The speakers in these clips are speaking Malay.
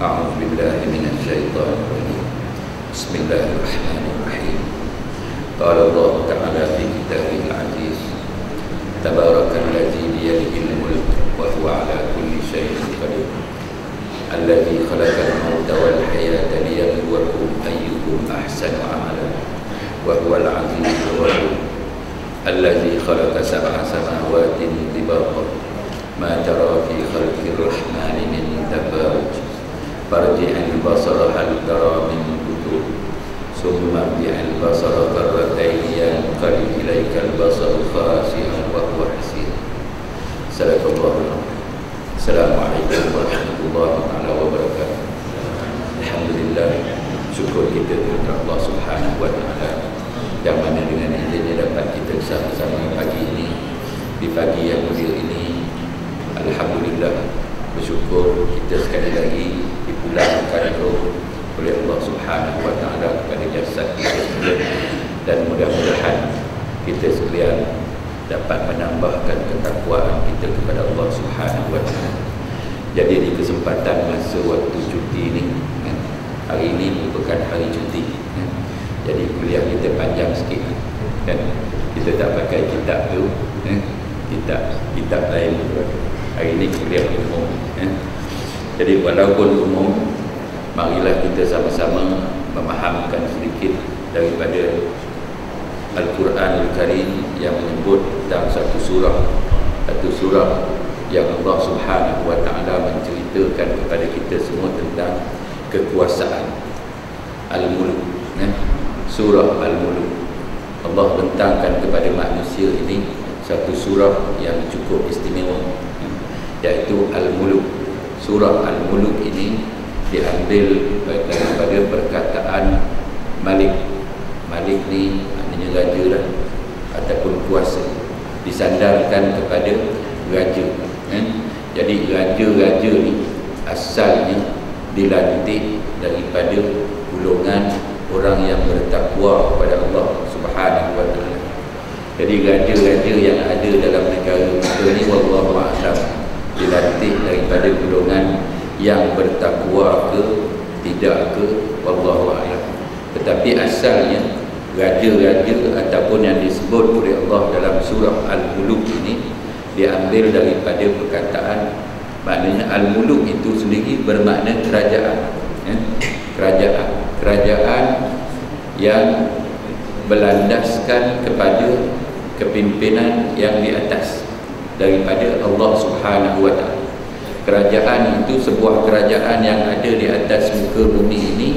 أعوذ بالله من الشيطان الرجيم بسم الله الرحمن الرحيم قال الله تعالى في كتابه العزيز تبارك الذي بيده الملك وهو على كل شيء قدير الذي خلق الموت والحياة ليبلوكم أيكم أحسن عملا وهو العزيز الغفور الذي خلق 7 سماوات طباقا ما ترى في خلق الرحمن من تفاوت فارجع البصر هل ترى من فطور ثم ارجع البصر كرتين ينقلب إليك البصر خاسئا وهو حسير صدق الله العظيم. السلام عليكم warahmatullahi wabarakatuh. Alhamdulillah, syukur kita kepada Allah Subhanahu wa taala yang mana dengan izinnya dapat kita bersama-sama pagi ini, di pagi yang mulia ini. Alhamdulillah, bersyukur kita sekali lagi dipulangkan roh oleh Allah Subhanahu wa taala kepada jasad kita sekalian, dan mudah-mudahan kita sekalian dapat menambahkan ketakwaan kita kepada Allah Subhanahu wa taala. Jadi di kesempatan masa waktu cuti ini, hari ini merupakan hari cuti, jadi kuliah kita panjang sikit, kan? Kita tak pakai kitab tu, kitab lain. Hari ini kuliah umum, jadi walaupun umum, marilah kita sama-sama memahamkan sedikit daripada Al-Quranul Karim yang menyebut tentang satu surah yang Allah Subhanahu wa taala menceritakan kepada kita semua tentang kekuasaan Al-Mulk, surah Al-Mulk. Allah bentangkan kepada manusia ini satu surah yang cukup istimewa, iaitu Al-Mulk. Surah Al-Mulk ini diambil daripada perkataan Malik. Malik ni maknanya raja lah, ataupun kuasa, disandarkan kepada raja, Jadi raja-raja ni asalnya dilantik daripada golongan orang yang bertakwa kepada Allah Subhanahu wa taala. Jadi raja-raja yang ada dalam negara kita ni, wallahu a'lam, dilantik daripada golongan yang bertakwa ke tidak ke, wallahu a'lam. Tetapi asalnya raja-raja ataupun yang disebut oleh Allah dalam surah Al-Mulk ini diambil daripada perkataan, maknanya Al-Mulk itu sendiri bermakna kerajaan, kerajaan yang berlandaskan kepada kepimpinan yang di atas daripada Allah Subhanahu wa taala. Kerajaan itu sebuah kerajaan yang ada di atas muka bumi ini,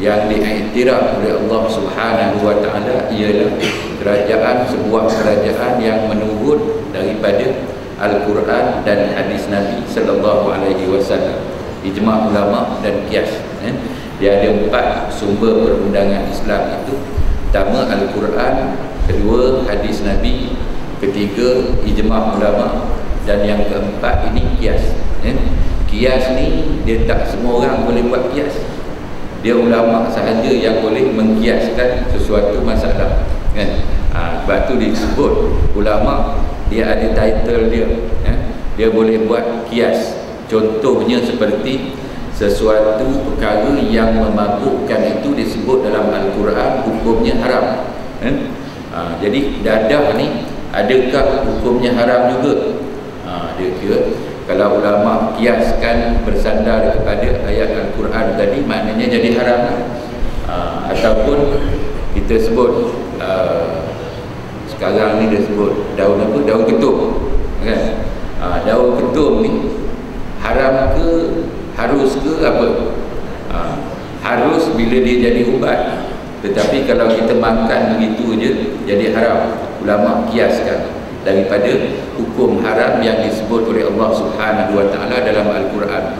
yang diiktiraf oleh Allah Subhanahu wa taala ialah sebuah kerajaan yang menurut daripada Al-Quran dan hadis Nabi sallallahu alaihi wasallam, ijma' ulama dan qiyas. Dia ada 4 sumber perundangan Islam itu. Pertama Al-Quran, kedua hadis Nabi, ketiga ijma' ulama, dan yang keempat ini qiyas. Qiyas ni dia tak semua orang boleh buat qiyas. Dia ulama sahaja yang boleh mengkiaskan sesuatu masalah, kan? Sebab tu disebut ulama, dia ada title dia, dia boleh buat kias. Contohnya seperti sesuatu perkara yang memabukkan itu disebut dalam Al-Quran hukumnya haram, jadi dadah ni adakah hukumnya haram juga? Dia kira kalau ulama kiaskan bersandar kepada ayat Al-Quran tadi, maknanya jadi haram. Ataupun kita sebut sekarang ni dia sebut daun apa? Daun ketum, kan? Daun ketum ni haram ke, harus ke apa? Harus bila dia jadi ubat, tetapi kalau kita makan begitu je jadi haram. Ulama kiaskan daripada hukum haram yang disebut oleh Allah Subhanahu wa taala dalam Al-Quran.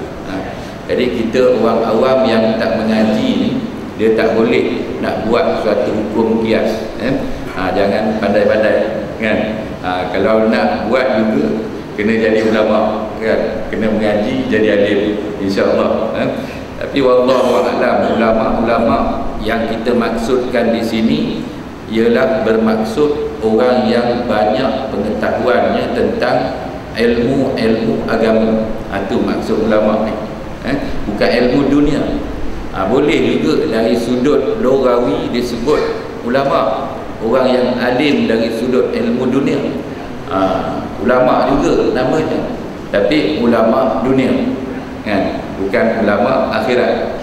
Jadi kita orang awam yang tak mengaji ni, dia tak boleh nak buat suatu hukum kias. Jangan pandai-pandai, kan? Kalau nak buat juga kena jadi ulama, kan? Kena mengaji, jadi alim, insya-Allah. Tapi wallahu a'lam, ulama-ulama yang kita maksudkan di sini ialah bermaksud orang yang banyak pengetahuannya tentang ilmu agama. Itu maksud ulama ni. bukan ilmu dunia. Boleh juga dari sudut lughawi disebut ulama, orang yang alim dari sudut ilmu dunia. Ulama juga namanya, tapi ulama dunia, kan? Bukan ulama akhirat.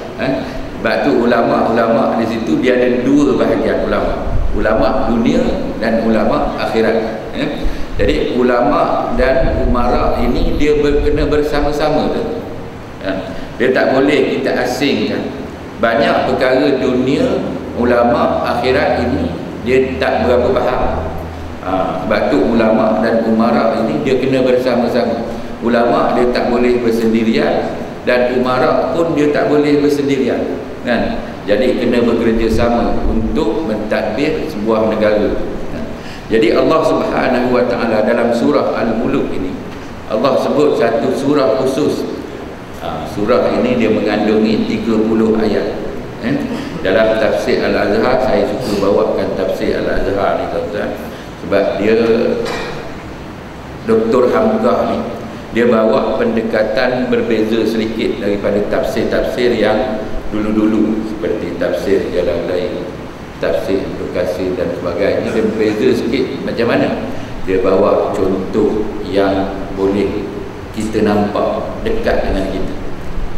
Sebab tu ulama di situ dia ada dua bahagian ulama dunia dan ulama akhirat. Jadi ulama dan umara ini dia kena bersama-sama tu. Dia tak boleh kita asingkan. Banyak perkara dunia, ulama akhirat ini dia tak berapa faham. Sebab tu ulama dan umara ini dia kena bersama-sama. Ulama dia tak boleh bersendirian dan umara pun dia tak boleh bersendirian, kan? Jadi kena bekerjasama untuk mentadbir sebuah negara. Jadi Allah Subhanahu wa taala dalam surah Al-Mulk ini, Allah sebut satu surah khusus. Surah ini dia mengandungi 30 ayat. Dalam tafsir Al-Azhar, saya suka bawakan tafsir Al-Azhar ni, tuan-tuan, sebab dia Dr. Hamkah ni dia bawa pendekatan berbeza sedikit daripada tafsir-tafsir yang dulu-dulu, seperti tafsir Jalalain, tafsir Ibnu Katsir dan sebagainya. Dia berbeza sikit. Macam mana? Dia bawa contoh yang boleh kita nampak dekat dengan kita,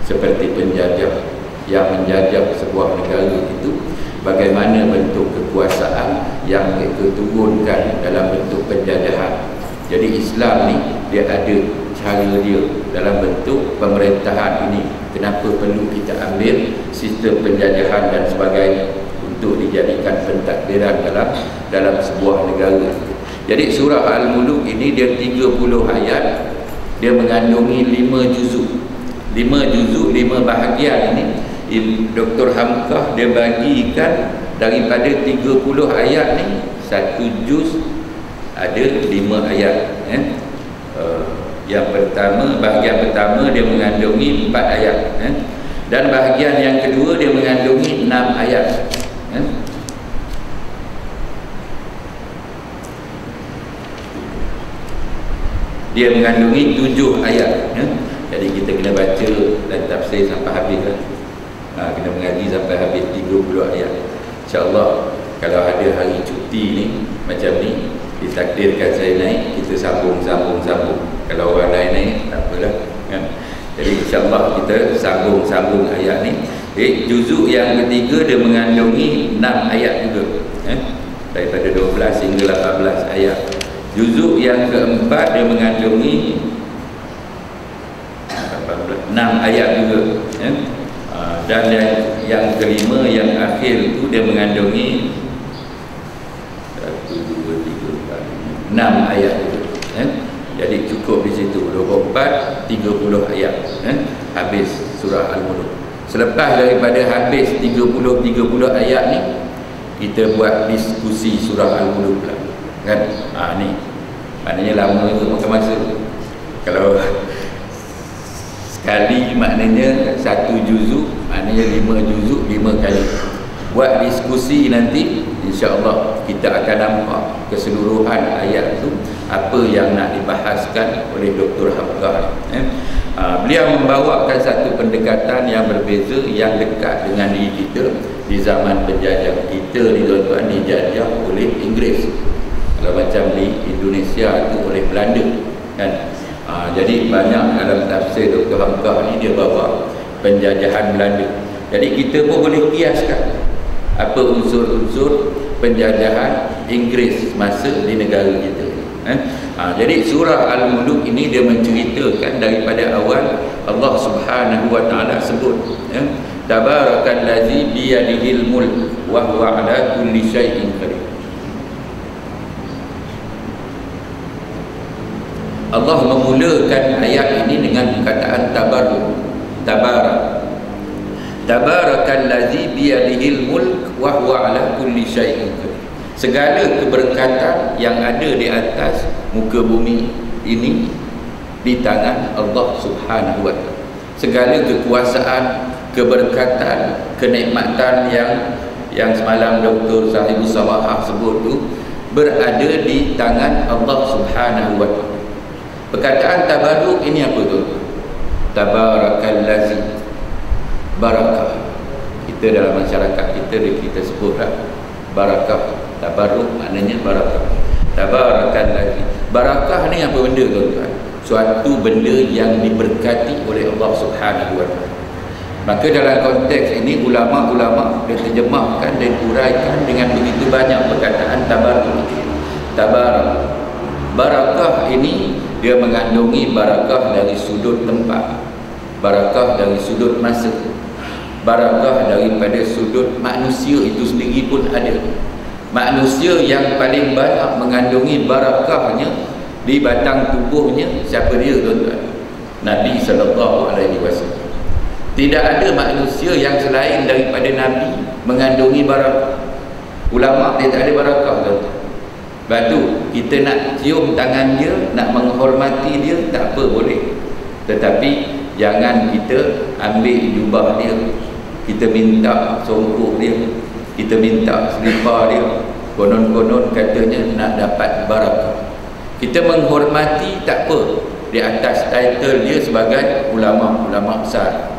seperti penjajah yang menjajah sebuah negara itu, bagaimana bentuk kekuasaan yang mereka turunkan dalam bentuk penjajahan. Jadi Islam ni dia ada cara dia dalam bentuk pemerintahan ini. Kenapa perlu kita ambil sistem penjajahan dan sebagainya untuk dijadikan pentadbiran dalam sebuah negara. Jadi surah Al-Mulk ini dia 30 ayat, dia mengandungi 5 juzuk. 5 juzuk, 5 bahagian ini Dr. Hamkah dia bagikan daripada 30 ayat ni, satu juz ada 5 ayat. Yang pertama, bahagian pertama dia mengandungi 4 ayat, dan bahagian yang kedua dia mengandungi 6 ayat. Dia mengandungi 7 ayat. Jadi kita kena baca dan tafsir sampai habis lah. Kena mengaji sampai habis 30 ayat. InsyaAllah kalau ada hari cuti ni macam ni, ditakdirkan saya naik, kita sambung. Kalau orang lain naik, tak apalah, kan? Jadi insyaAllah kita sambung ayat ni. Juzuk yang ketiga dia mengandungi 6 ayat juga, daripada 12 hingga 18 ayat. Juzuk yang keempat dia mengandungi 6 ayat juga, dan yang kelima, yang akhir itu dia mengandungi 1, 2, 3, 4, 6 ayat juga. Jadi cukup di situ 24, 30 ayat. Habis surah Al-Mulk. Selepas daripada habis 30 ayat ni, kita buat diskusi surah Al-Mulk pula, kan? Ni maknanya lama tu, makan masa. Kalau sekali maknanya 1 juzuk, maknanya 5 juzuk 5 kali. Buat diskusi nanti, insya-Allah kita akan nampak keseluruhan ayat tu apa yang nak dibahaskan oleh Dr. Hamkah. Beliau membawakan satu pendekatan yang berbeza, yang dekat dengan diri kita di zaman penjajah. Kita ni, tuan-tuan, dijajah oleh Inggeris. Kalau macam di Indonesia itu oleh Belanda, kan? Jadi banyak dalam tafsir Dr. Hamkah ni dia bawa penjajahan Belanda. Jadi kita pun boleh kiaskan apa unsur-unsur penjajahan Inggeris masa di negara kita. Jadi surah Al-Mulk ini dia menceritakan daripada awal. Allah Subhanahu wa taala sebut, Tabarakallazi biyadihil mulk wa huwa ala kulli syai'in qadir. Allah memulakan ayat ini dengan perkataan tabarruk. Tabarakallazi biyadihil mulk wa huwa ala kulli syai'in qadir. Segala keberkatan yang ada di atas muka bumi ini di tangan Allah Subhanahu wa taala. Segala kekuasaan, keberkatan, kenikmatan yang semalam Dr. Sahibus Samahah sebut tu berada di tangan Allah Subhanahu wa taala. Perkataan tabarruk ini apa tu? Tabarakallazi. Kita dalam masyarakat kita sebutlah barakah. Tabarruk maknanya barakah. Tabarakalladzi. Barakah ni apa benda tuan-tuan? Suatu benda yang diberkati oleh Allah Subhanahu wa taala. Maka dalam konteks ini ulama-ulama dia terjemahkan dan uraikan dengan begitu banyak perkataan tabarruk. Tabarak. Barakah ini dia mengandungi barakah dari sudut tempat, barakah dari sudut masa, barakah daripada sudut manusia itu sendiri pun ada. Manusia yang paling banyak mengandungi barakahnya di batang tubuhnya siapa dia tuan-tuan? Nabi SAW. Tidak ada manusia yang selain daripada Nabi mengandungi barakah. Ulama dia tak ada barakah tuan-tuan. Sebab tu kita nak cium tangan dia, nak menghormati dia, tak apa boleh. Tetapi jangan kita ambil jubah dia, kita minta songkok dia, kita minta selipar dia, konon-konon katanya nak dapat barakah. Kita menghormati tak apa di atas title dia sebagai ulama-ulama besar.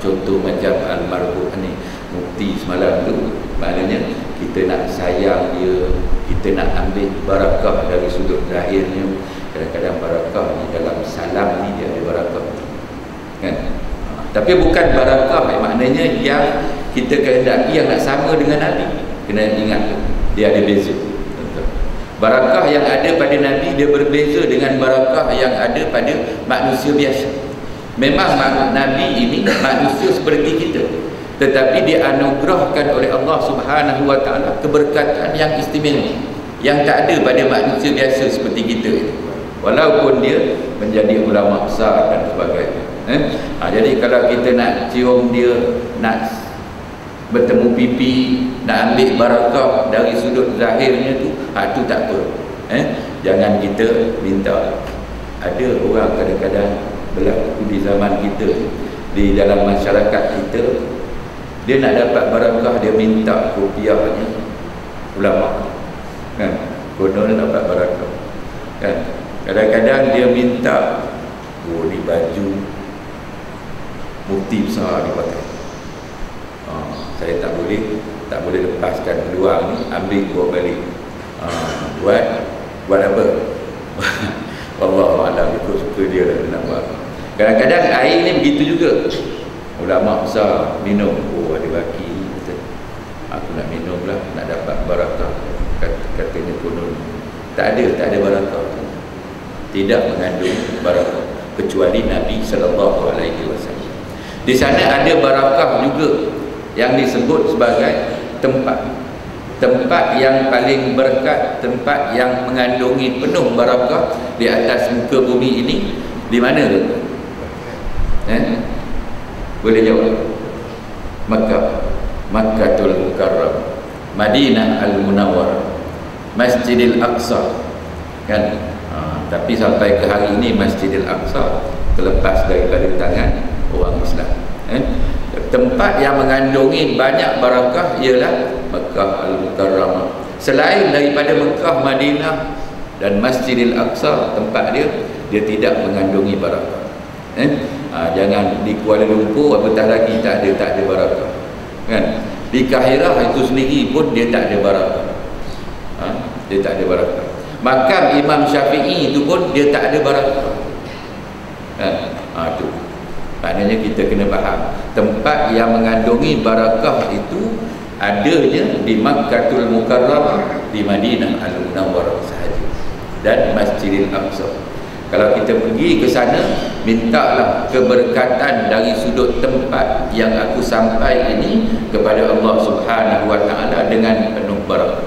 Contoh macam almarhum ni mufti semalam tu, maknanya kita nak sayang dia, kita nak ambil barakah dari sudut zahirnya. Kadang-kadang barakah ni dalam salam ni dia ada barakah kan? Tapi bukan barakah maknanya yang kita kehendaki yang nak sama dengan Nabi. Kena ingat dia ada beza. Barakah yang ada pada Nabi dia berbeza dengan barakah yang ada pada manusia biasa. Memang Nabi ini manusia seperti kita, tetapi dianugerahkan oleh Allah Subhanahu wa taala keberkatan yang istimewa yang tak ada pada manusia biasa seperti kita. Walaupun dia menjadi ulama besar dan sebagainya. Jadi kalau kita nak cium dia, nak bertemu pipi, nak ambil barakah dari sudut zahirnya tu, tu tak apa. Jangan kita minta. Ada orang kadang-kadang berlaku di zaman kita, di dalam masyarakat kita, dia nak dapat barakah, dia minta kopiahnya ulama kan, konon dapat barakah kan. Kadang-kadang dia minta ni baju mufti besar dipakai. Saya tak boleh lepaskan peluang ni, ambil bawa balik. Buat apa? Allah alam, ikut suka dia nak buat. Kadang-kadang air ni begitu juga. Ulama besar minum, ada baki, aku nak minum lah, nak dapat barakah. Katanya konon tak ada barakah, tidak mengandung barakah kecuali Nabi SAW. Di sana ada barakah juga yang disebut sebagai tempat yang paling berkat, tempat yang mengandungi penuh barakah di atas muka bumi ini. Di mana tu? Boleh jawab? Makkatul Mukarram, Madinah Al-Munawwarah, Masjidil Aqsa kan. Tapi sampai ke hari ini Masjidil Aqsa terlepas daripada tangan orang Islam. Tempat yang mengandungi banyak barakah ialah Makkah Al-Mukarramah. Selain daripada Mekah, Madinah dan Masjidil Aqsa, tempat dia tidak mengandungi barakah. Jangan di Kuala Lumpur apatah lagi tak ada barakah kan. Di Kahirah itu sendiri pun dia tak ada barakah. Dia tak ada barakah. Makam Imam Syafi'i itu pun dia tak ada barakah kan. Tu maknanya kita kena faham, tempat yang mengandungi barakah itu adanya di Makkatul Mukarramah, di Madinah Al-Munawwarah sahaja, dan Masjidil Aqsa. Kalau kita pergi ke sana, mintalah keberkatan dari sudut tempat yang aku sampai ini kepada Allah Subhanahu wa taala dengan penuh barakah.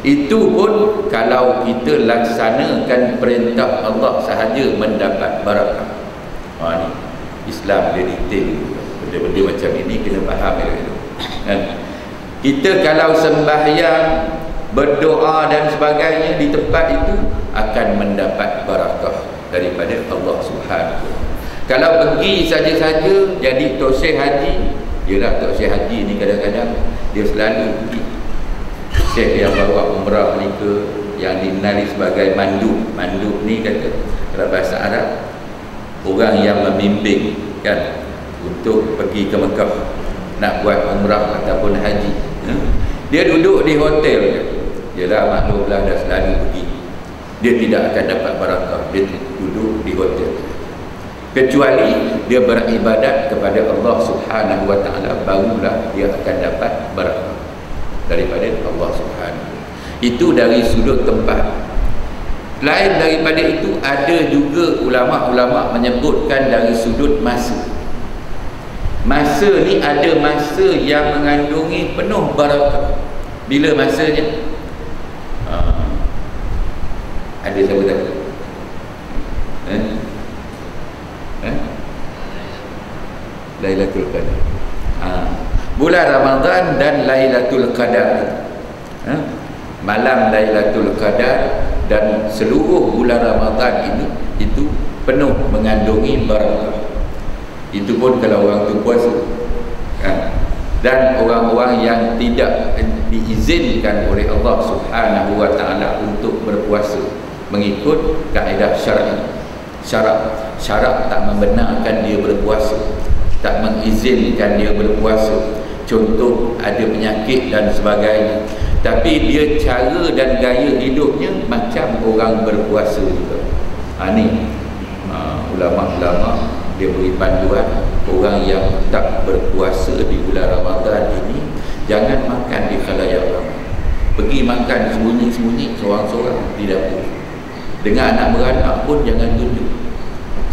Itu pun kalau kita laksanakan perintah Allah sahaja mendapat barakah. Ni Islam dia detail. Benda-benda macam ini kena faham kan? Kita kalau sembahyang, berdoa dan sebagainya di tempat itu akan mendapat barakah daripada Allah Subhanahu. Kalau pergi saja-saja jadi Tok Syekh Haji, yelah Tok Syekh Haji ni kadang-kadang dia selalu pergi. Syekh yang bawa umrah ni ke, yang dinali sebagai mandub. Mandub ni kata dalam bahasa Arab orang yang membimbing kan untuk pergi ke Mekah. nak buat umrah ataupun haji. Dia duduk di hotel je. Yalah, maklumlah dah selalu pergi. Dia tidak akan dapat barakah. Dia duduk di hotel. Kecuali dia beribadat kepada Allah Subhanahu wa ta'ala, barulah dia akan dapat barakah daripada Allah Subhanahu. Itu dari sudut tempat. Lain daripada itu, ada juga ulama-ulama menyebutkan dari sudut masa. Masa ni ada masa yang mengandungi penuh barakah. Bila masanya? Ada siapa tahu? Lailatul Qadar. Bulan Ramadan dan Lailatul Qadar. Malam Lailatul Qadar dan seluruh bulan Ramadan ini itu penuh mengandungi barakah. Itu pun kalau orang tu puasa. Dan orang-orang yang tidak diizinkan oleh Allah Subhanahu wa ta'ala untuk berpuasa mengikut kaedah syar'i. Syarak tak membenarkan dia berpuasa, tak mengizinkan dia berpuasa. Contoh, ada penyakit dan sebagainya, tapi dia cara dan gaya hidupnya macam orang berpuasa juga. Ni ulama-ulama dia beri panduan, orang yang tak berpuasa di bulan Ramadan ini jangan makan di khalayak ramai. Pergi makan sembunyi-sembunyi seorang-seorang di dapur. Dengan anak beranak pun jangan tunjuk.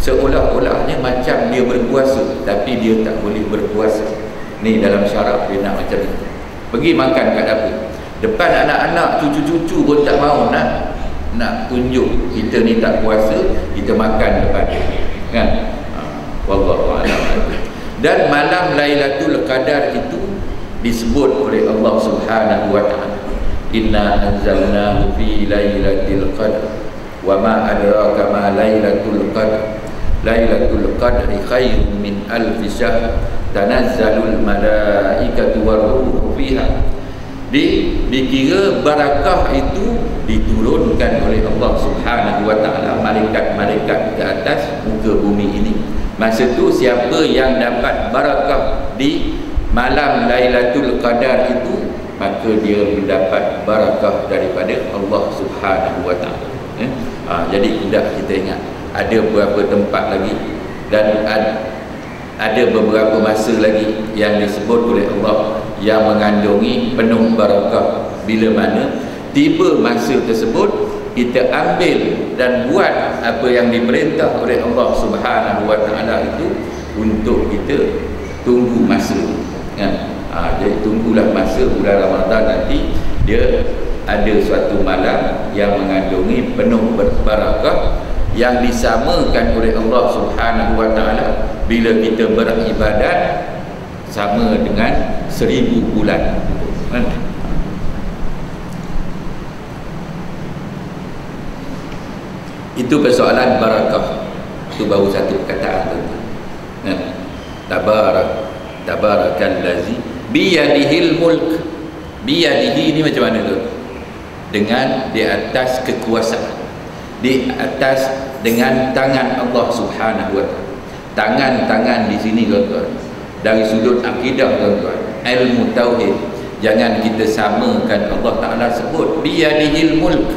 Seolah-olahnya macam dia berpuasa, tapi dia tak boleh berpuasa. Ni dalam syarat dia nak macam itu. Pergi makan kat dapur. Depan anak-anak, cucu-cucu pun tak mahu nak tunjuk kita ni tak puasa, kita makan depan dia. Kan? Wallahu a'lam. Dan malam Lailatul Qadar itu disebut oleh Allah Subhanahu wa ta'ala, inna anzalnahu fi lailatul qadr wa ma adraka ma lailatul qadr lailatul qadri khairun min alfi syahr tanazzalul malaikatu waruhu fiha. Dikira barakah itu diturunkan oleh Allah Subhanahu wa ta'ala, malaikat-malaikat ke atas muka bumi ini. Masa tu siapa yang dapat barakah di malam Lailatul Qadar itu, maka dia mendapat barakah daripada Allah Subhanahu wa ta'ala. Jadi tidak kita ingat ada beberapa tempat lagi dan ada beberapa masa lagi yang disebut oleh Allah yang mengandungi penuh barakah. Bila mana tiba masa tersebut, kita ambil dan buat apa yang diperintah oleh Allah Subhanahu wa ta'ala itu untuk kita tunggu masa. Jadi tunggulah masa bulan Ramadan nanti, dia ada suatu malam yang mengandungi penuh barakah yang disamakan oleh Allah Subhanahu wa ta'ala bila kita beribadat sama dengan 1000 bulan. Itu persoalan barakah. Itu baru satu perkataan tu. Tabarakallazi biyadihil mulk. Biyadihi ni macam mana tu? Dengan di atas kekuasaan, di atas dengan tangan Allah Subhanahu wa ta'ala. Tangan-tangan di sini tuan-tuan, dari sudut akidah tuan-tuan, ilmu tauhid, jangan kita samakan Allah Ta'ala sebut biyadihil mulk,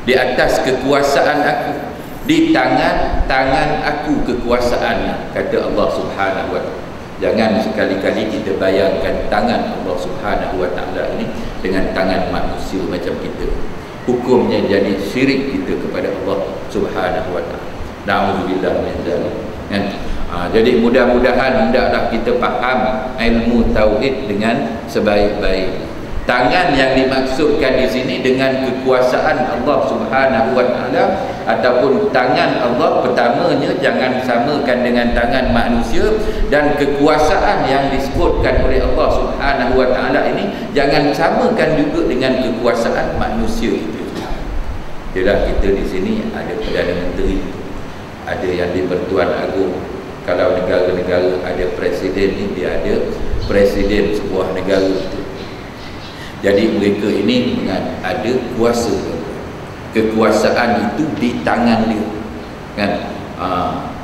di atas kekuasaan aku, di tangan aku kekuasaannya, kata Allah Subhanahu wa ta'ala. Jangan sekali-kali kita bayangkan tangan Allah Subhanahu wa ta'ala ini dengan tangan manusia macam kita. Hukumnya jadi syirik kita kepada Allah Subhanahu wa ta'ala. Na'udzubillah min dzalik. Jadi mudah-mudahan hendaklah kita faham ilmu tauhid dengan sebaik-baik. Tangan yang dimaksudkan di sini dengan kekuasaan Allah Subhanahu wa ta'ala, ataupun tangan Allah, pertamanya jangan samakan dengan tangan manusia, dan kekuasaan yang disebutkan oleh Allah Subhanahu wa ta'ala ini jangan samakan juga dengan kekuasaan manusia itu. Yalah, kita di sini ada Perdana Menteri, ada yang di-Pertuan Agong. Kalau negara-negara ada presiden ni, dia ada presiden sebuah negara itu. Jadi mereka ini ada kuasa. Kekuasaan itu di tangan dia, kan?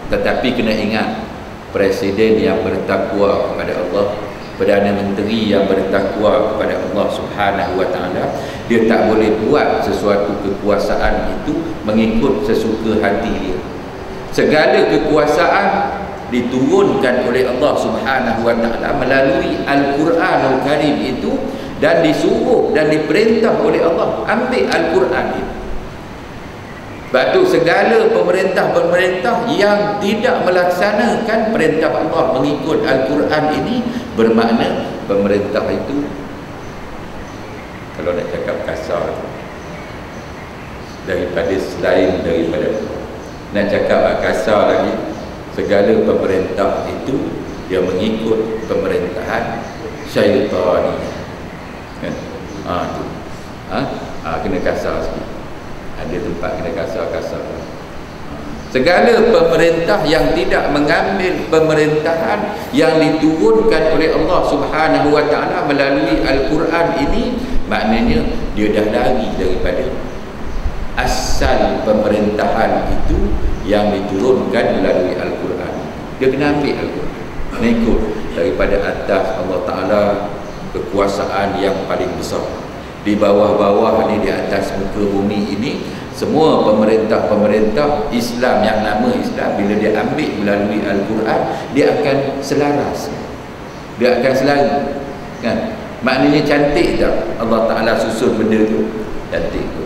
Tetapi kena ingat, presiden yang bertakwa kepada Allah, Perdana Menteri yang bertakwa kepada Allah Subhanahu wa taala, dia tak boleh buat sesuatu kekuasaan itu mengikut sesuka hati dia. Segala kekuasaan diturunkan oleh Allah Subhanahu wa taala melalui Al-Quranul Karim itu, dan disuruh dan diperintah oleh Allah ambil Al-Quran itu. Sebab tu segala pemerintah-pemerintah yang tidak melaksanakan perintah Allah mengikut Al-Quran ini, bermakna pemerintah itu, kalau nak cakap kasar, selain daripada nak cakap kasar lagi, segala pemerintah itu dia mengikut pemerintahan syaitani, kan? Kena kasar sikit. Ada tempat kena kasar-kasar. Segala pemerintah yang tidak mengambil pemerintahan yang diturunkan oleh Allah Subhanahu wa taala melalui Al-Quran ini, maknanya dia dah lari daripada asal pemerintahan itu yang diturunkan melalui Al-Quran. Dia kena ambil Al-Quran, mengikut daripada atas Allah Ta'ala kekuasaan yang paling besar. Di bawah-bawah ni, di atas muka bumi ini, semua pemerintah-pemerintah Islam yang nama Islam, bila dia ambil melalui Al-Quran, dia akan selaras, dia akan selari, kan? Maknanya cantik tak Allah Ta'ala susun benda tu? Cantik tu,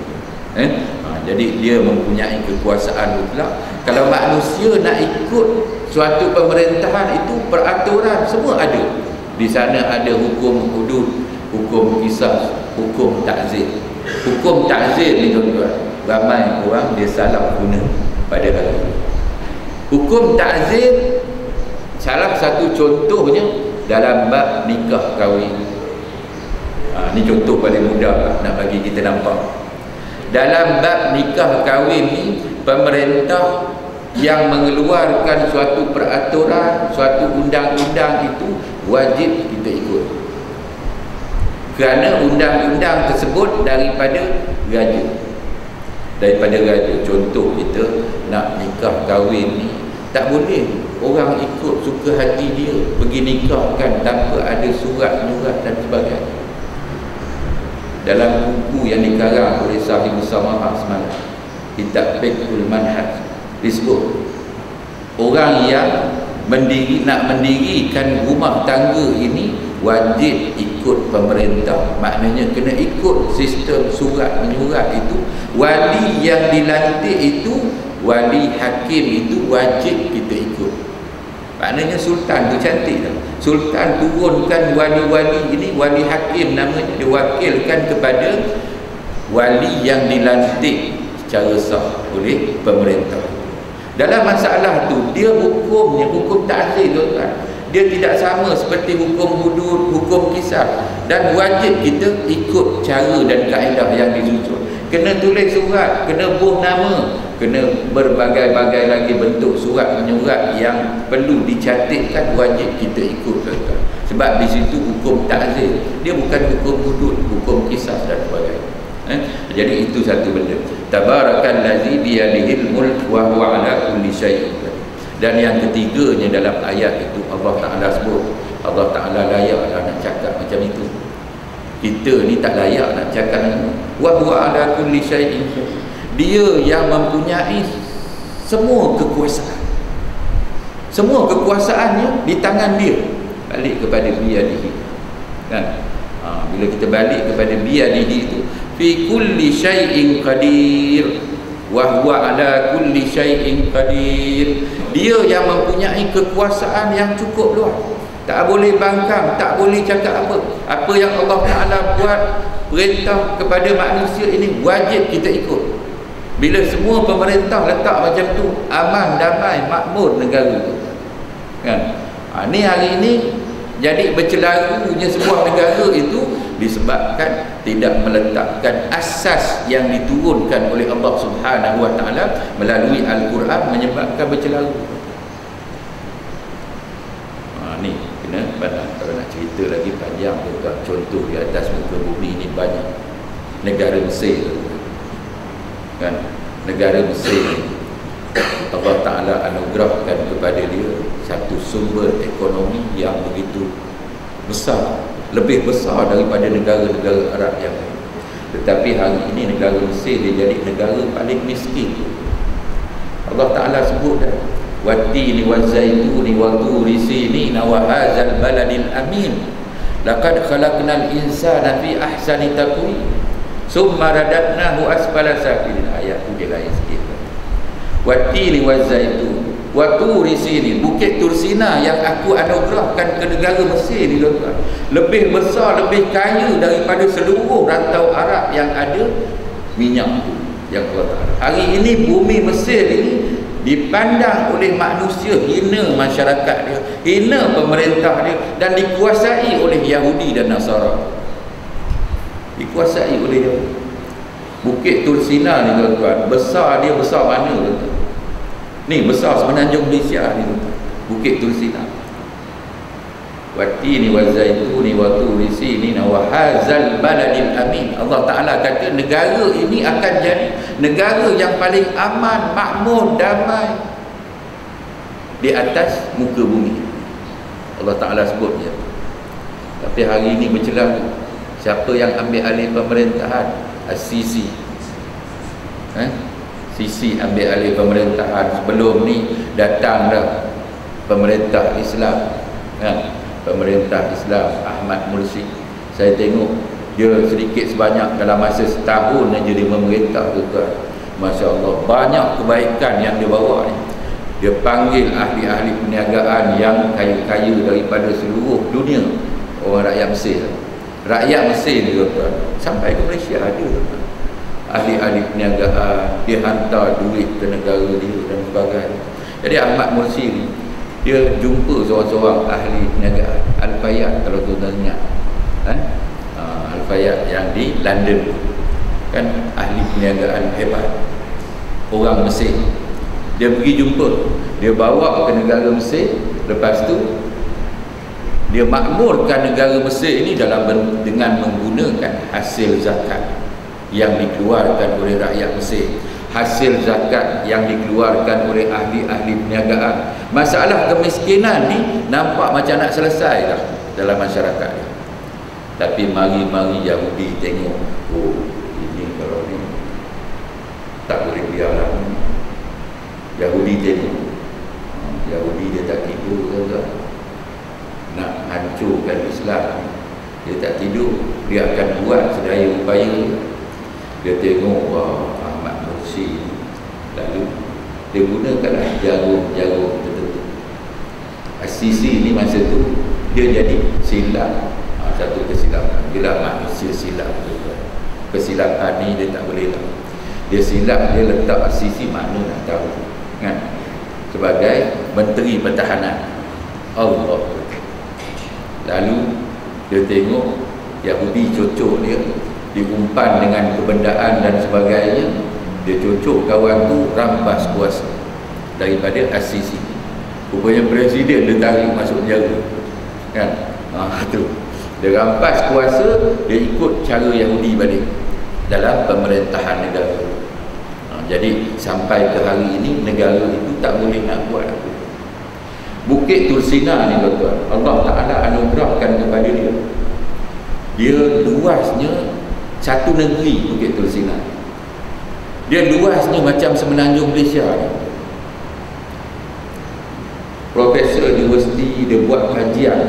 jadi dia mempunyai kekuasaan mutlak. Kalau manusia nak ikut suatu pemerintahan itu, peraturan semua ada. Di sana ada hukum hudud, hukum kisah, hukum ta'zir. Hukum ta'zir ni tuan-tuan, ramai orang dia salah guna pada hari ini. Hukum ta'zir, salah satu contohnya dalam bab nikah kahwin. Ni contoh paling mudah nak bagi kita nampak. Dalam bab nikah kahwin ni, pemerintah yang mengeluarkan suatu peraturan, suatu undang-undang itu wajib kita ikut, kerana undang-undang tersebut daripada raja. Contoh, kita nak nikah kahwin ni, tak boleh orang ikut suka hati dia pergi nikahkan tanpa ada surat menyurat dan sebagainya. Dalam buku yang dikarang oleh Sahih Musamaha semalam, Kitab Fiqhul Manhaj, disebut orang yang nak mendirikan rumah tangga ini wajib ikut pemerintah. Maknanya kena ikut sistem surat menyurat itu. Wali yang dilantik itu, wali hakim itu wajib kita ikut. Maknanya sultan tu cantik tak? Sultan turunkan wali-wali ini, wali hakim namanya, diwakilkan kepada wali yang dilantik secara sah oleh pemerintah. Dalam masalah tu, dia hukumnya hukum ta'zir, tuan-tuan. Dia tidak sama seperti hukum hudud, hukum kisah, dan wajib kita ikut cara dan kaedah yang disusun. Kena tulis surat, kena buh nama, kena berbagai-bagai lagi bentuk surat menyurat yang perlu dicantikkan, wajib kita ikut, tuan-tuan. Sebab di situ hukum ta'zir, dia bukan hukum hudud, hukum kisah dan sebagainya. Jadi itu satu benda. Tabarakallazi biyadihil mulk wa huwa ala kulli syai'in. Dan yang ketiganya dalam ayat itu, Allah Ta'ala sebut, Allah Ta'ala layaklah nak cakap macam itu. Kita ni tak layak nak cakap macam itu. Wa huwa ala kulli syai'in. Dia yang mempunyai semua kekuasaan. Semua kekuasaannya di tangan dia. Balik kepada biyadihi, kan? Bila kita balik kepada biyadihi itu, fi kulli syai'in qadir wa huwa ala kulli syai'in qadir. Dia yang mempunyai kekuasaan yang cukup luas. Tak boleh bangkang, tak boleh cakap apa. Apa yang Allah Ta'ala buat, perintah kepada manusia ini, wajib kita ikut. Bila semua pemerintah letak macam tu, aman, damai, makmur negara, kan? Ni hari ini jadi bercelarunya sebuah negara itu disebabkan tidak meletakkan asas yang diturunkan oleh Allah Subhanahu wa taala melalui Al-Quran, menyebabkan bercelaru. Ni kena pandang. Kalau nak cerita lagi panjang juga, contoh di atas muka bumi ini banyak. Negara Mesir, kan? Negara Mesir, Allah Ta'ala anugerahkan kepada dia satu sumber ekonomi yang begitu besar, lebih besar daripada negara-negara Arab yang lain. Tetapi hari ini negara Mesir dia jadi negara paling miskin. Allah Ta'ala sebut dah, wattini wazaituni wa turi sinina wa hadzal baladil amin laqad khalaqnal insana fi ahsani taqwim summa radadnahu asfala safilin. Ayat tu dia lain sikit. Wattini wazaitun wa turi sinin, bukit Tursina yang aku anugerahkan ke negara Mesir ni tuan-tuan, lebih besar, lebih kaya daripada seluruh rantau Arab yang ada minyak tu yang Allah Ta'ala. Hari ini bumi Mesir ini dipandang oleh manusia hina masyarakat dia, hina pemerintah dia, dan dikuasai oleh Yahudi dan Nasara. Dikuasai oleh Yahudi. Bukit Tursina ni tuan-tuan, besar dia besar mana tuan-tuan? Ni besar semenanjung Malaysia ni tuan-tuan, Bukit Tursina. Wattini wazaituni wa turi sinina wa hadzal baladil amin. Allah Ta'ala kata negara ini akan jadi negara yang paling aman, makmur, damai di atas muka bumi. Allah Ta'ala sebut dia. Tapi hari ini bercelah, siapa yang ambil alih pemerintahan? Sisi. Sisi ambil alih pemerintahan. Sebelum ni datang dah pemerintah Islam, pemerintah Islam Ahmad Mursi. Saya tengok dia sedikit sebanyak dalam masa setahun aja dia memerintah tuan. Masya Allah, banyak kebaikan yang dia bawa ni. Dia panggil ahli-ahli perniagaan yang kaya-kaya daripada seluruh dunia, orang rakyat Mesir. Rakyat Mesir ni tuan, sampai ke Malaysia ada tuan. Ahli-ahli perniagaan, dia hantar duit ke negara dia dan sebagainya. Jadi Ahmad Mursi ni, dia jumpa seorang-seorang ahli perniagaan, Al-Fayyad, kalau tuan-tuan ingat, Al-Fayyad yang di London, kan ahli perniagaan hebat, orang Mesir. Dia pergi jumpa, dia bawa ke negara Mesir. Lepas tu dia makmurkan negara Mesir ini dengan menggunakan hasil zakat yang dikeluarkan oleh rakyat Mesir, hasil zakat yang dikeluarkan oleh ahli-ahli perniagaan. Masalah kemiskinan ni nampak macam nak selesai dah dalam masyarakat dia. Tapi mari-mari Yahudi tengok, oh ini kalau ni tak boleh biarlah. Yahudi tengok, Yahudi dia tak tidur kan? Nak hancurkan Islam, dia tak tidur, dia akan buat sedaya upaya. Dia tengok, wah, Ahmad Mursi, lalu dia gunakanlah jarum-jarum tertentu. Sisi ni masa tu dia jadi silap, satu kesilapan. Dia lah manusia silap. Kesilapan ni dia tak boleh lah. Dia silap, dia letak Sisi, mana nak tahu kan, sebagai Menteri Pertahanan Allah. Lalu dia tengok Yahudi cocok dia, diumpan dengan kebendaan dan sebagainya. Dia cocok kawan tu, rampas kuasa daripada Sisi. Rupanya presiden dia tarik masuk penjara kan. Tu dia rampas kuasa, dia ikut cara Yahudi balik dalam pemerintahan negara. Jadi sampai ke hari ini negara itu tak boleh nak buat apa. Bukit Tursina ni tuan-tuan, Allah Ta'ala anugerahkan kepada dia. Dia luasnya satu negeri. Bukit Tursina dia luasnya macam semenanjung Malaysia ni. Profesor universiti dia buat kajian,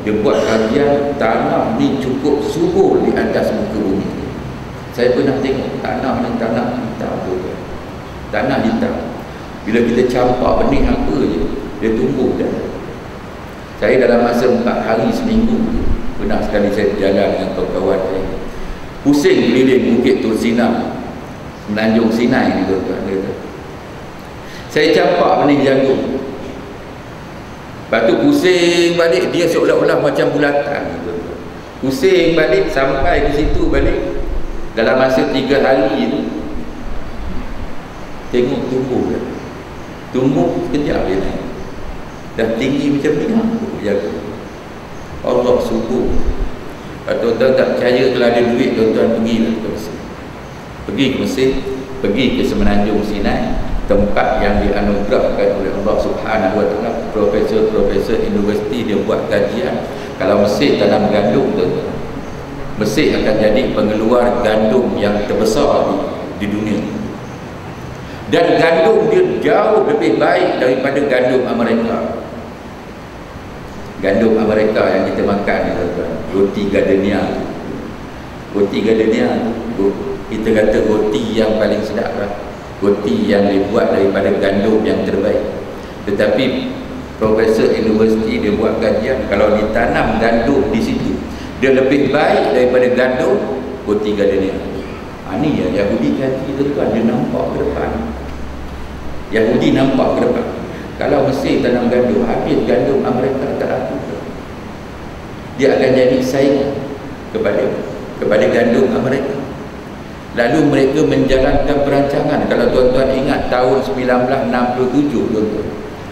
dia buat kajian tanah ni cukup subur di atas muka bumi. Saya pernah tengok tanah ni, tanah hitam tu, tanah hitam. Bila kita campak benih apa je, dia tumbuh dah. Saya dalam masa 4 hari seminggu pernah sekali saya berjalan dengan kawan-kawan saya, pusing keliling Bukit Tursina, Semenanjung Sinai ni tuan-tuan. Saya campak benih jagung, lepas tu pusing balik, dia seolah-olah macam bulatan tuan-tuan. Pusing balik sampai ke situ balik. Dalam masa 3 hari tu tengok tumbuh dah. Tumbuh sekejap dia naik, dah tinggi macam ni jagung. Allah subur. Tuan-tuan tak percaya, kalau ada duit tuan-tuan pergilah ke Mesir. Pergi ke Mesir, pergi ke Semenanjung Sinai, tempat yang dianugerahkan oleh Allah Subhanahu wa taala. Profesor-profesor universiti dia buat kajian, kalau Mesir tanam gandum tu, Mesir akan jadi pengeluar gandum yang terbesar di dunia. Dan gandum dia jauh lebih baik daripada gandum Amerika. Gandum Amerika yang kita makan ni tuan-tuan, roti gardenia. Roti gardenia kita kata roti yang paling sedap lah. Roti yang dibuat daripada gandum yang terbaik. Tetapi profesor universiti dia buat kajian, kalau ditanam gandum di situ, dia lebih baik daripada gandum roti gardenia. Ini yang Yahudi kata tuan-tuan, dia nampak ke depan. Yahudi nampak ke depan. Kalau Mesir tanam gandum, habis gandum Amerika tak laku. Dia akan jadi saingan kepada gandum Amerika. Lalu mereka menjalankan perancangan. Kalau tuan-tuan ingat tahun 1967 tuan-tuan,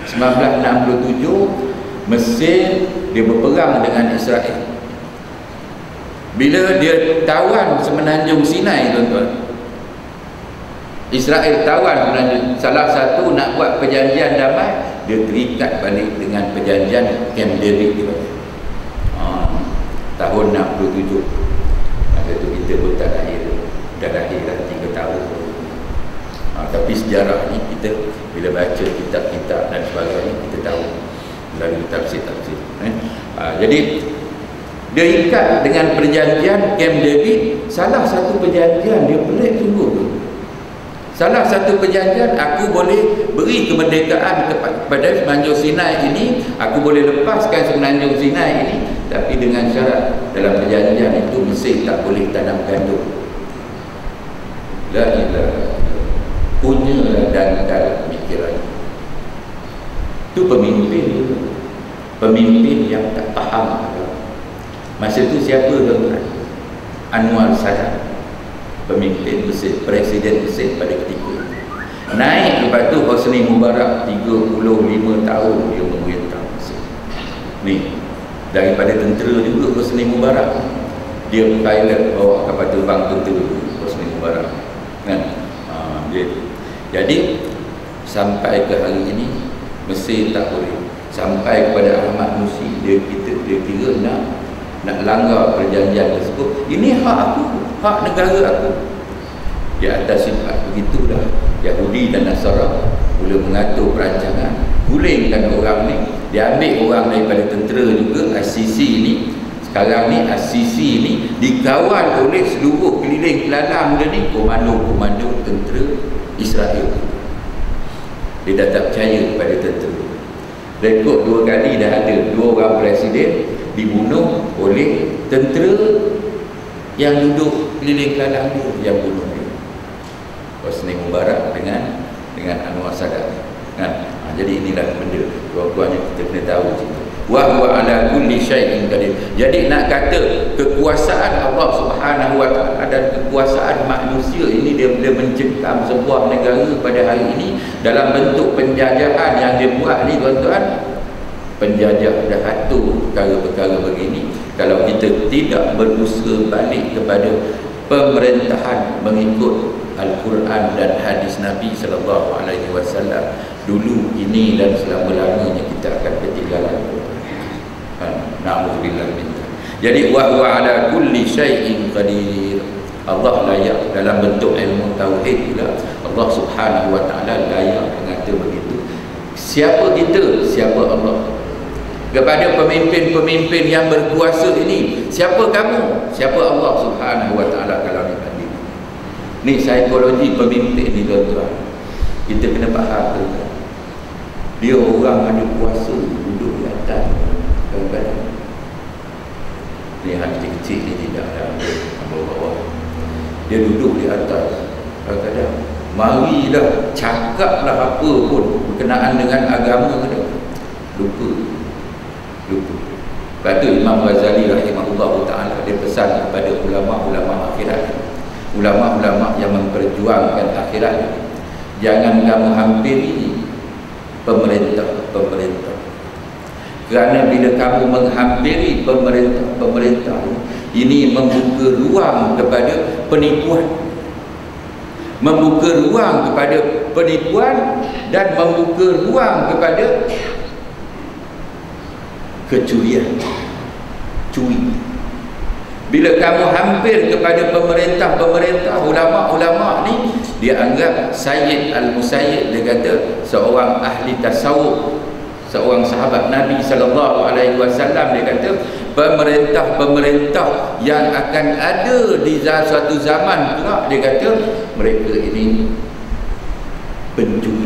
1967 Mesir dia berperang dengan Israel. Bila dia tawan semenanjung Sinai tuan-tuan, Israel tawan semenanjung, salah satu nak buat perjanjian damai, dia terikat balik dengan perjanjian Camp David di bawah. Tahun 67. Masa tu kita pun tak lahir, dah lahir dah 3 tahun. Tapi sejarah ni kita bila baca kitab-kitab dan sebagainya, kita tahu melalui tafsir-tafsir. Jadi dia ikat dengan perjanjian Camp David. Salah satu perjanjian dia pelik sungguh tu. Salah satu perjanjian, aku boleh beri kemerdekaan kepada semenanjung Sinai ini, aku boleh lepaskan semenanjung Sinai ini, tapi dengan syarat dalam perjanjian itu Mesir tak boleh tanam gandum. La ilaha, punya dan pikiran. Itu pemimpin yang tak faham. Masa itu siapa tuan-tuan? Anwar Sadat, pemimpin Mesir, presiden Mesir pada ketika itu. Naik lepas tu Hosni Mubarak 35 tahun dia memerintah Mesir. Ni daripada tentera juga Hosni Mubarak. Dia pilot bawa kapal terbang tentera Hosni Mubarak. Kan? Jadi sampai ke hari ini Mesir tak boleh. Sampai kepada Ahmad Mursi, dia kira nak langgar perjanjian tersebut. Ini hak aku, hak negara aku. Di atas sifat begitulah Yahudi dan Nasara mula mengatur perancangan, gulingkan orang ni. Dia ambil orang daripada tentera juga. As-Sisi ni sekarang ni, As-Sisi ni dikawal oleh seluruh keliling kelalang dia ni, komando-komando tentera Israel. Dia dah tak percaya kepada tentera. Rekod 2 kali dah ada 2 orang presiden dibunuh oleh tentera yang duduk keliling kelalang dia, yang bunuh dia. Hosni Mubarak dengan Anwar Sadat. Kan? Jadi inilah benda tuan-tuan yang kita kena tahu cerita. Wa huwa ala kulli syai'in qadir. Jadi nak kata kekuasaan Allah Subhanahu wa taala dan kekuasaan manusia ini, dia mencekam sebuah negara pada hari ini dalam bentuk penjajahan yang dia buat ni tuan-tuan. Penjajah dah atur perkara-perkara begini. Kalau kita tidak berusaha balik kepada pemerintahan mengikut Al-Quran dan hadis Nabi SAW, dulu, ini dan selama-lamanya kita akan ketinggalan. Na'udzubillah min dzalik. Jadi wa huwa ala kulli syai'in qadir. Allah layak dalam bentuk ilmu tauhid pula. Allah Subhanahu wa taala layak mengata begitu. Siapa kita? Siapa Allah? Kepada pemimpin-pemimpin yang berkuasa ini, siapa kamu? Siapa Allah Subhanahu wa taala kalau dibanding. Ni psikologi pemimpin ni tuan-tuan. Kita kena faham tu. Dia orang ada kuasa, duduk di atas kadang-kadang. Ni hati kecil ni tidak ada bawah-bawah. Dia duduk di atas kadang-kadang. Marilah, cakaplah apa pun berkenaan dengan agama kita. Lupa. Lepas tu Imam Ghazali rahimahullah ta'ala, dia pesan kepada ulama-ulama akhirat, ulama-ulama yang memperjuangkan akhirat, jangan kamu hampiri pemerintah. Kerana bila kamu menghampiri pemerintah ini membuka ruang kepada penipuan. membuka ruang kepada penipuan dan membuka ruang kepada kecurian, curi. Bila kamu hampir kepada pemerintah, ulama-ulama ni, dia anggap Sayyid Al-Musayyib, dia kata seorang ahli tasawuf, seorang sahabat Nabi SAW, dia kata pemerintah yang akan ada di suatu zaman pula, dia kata mereka ini pencuri.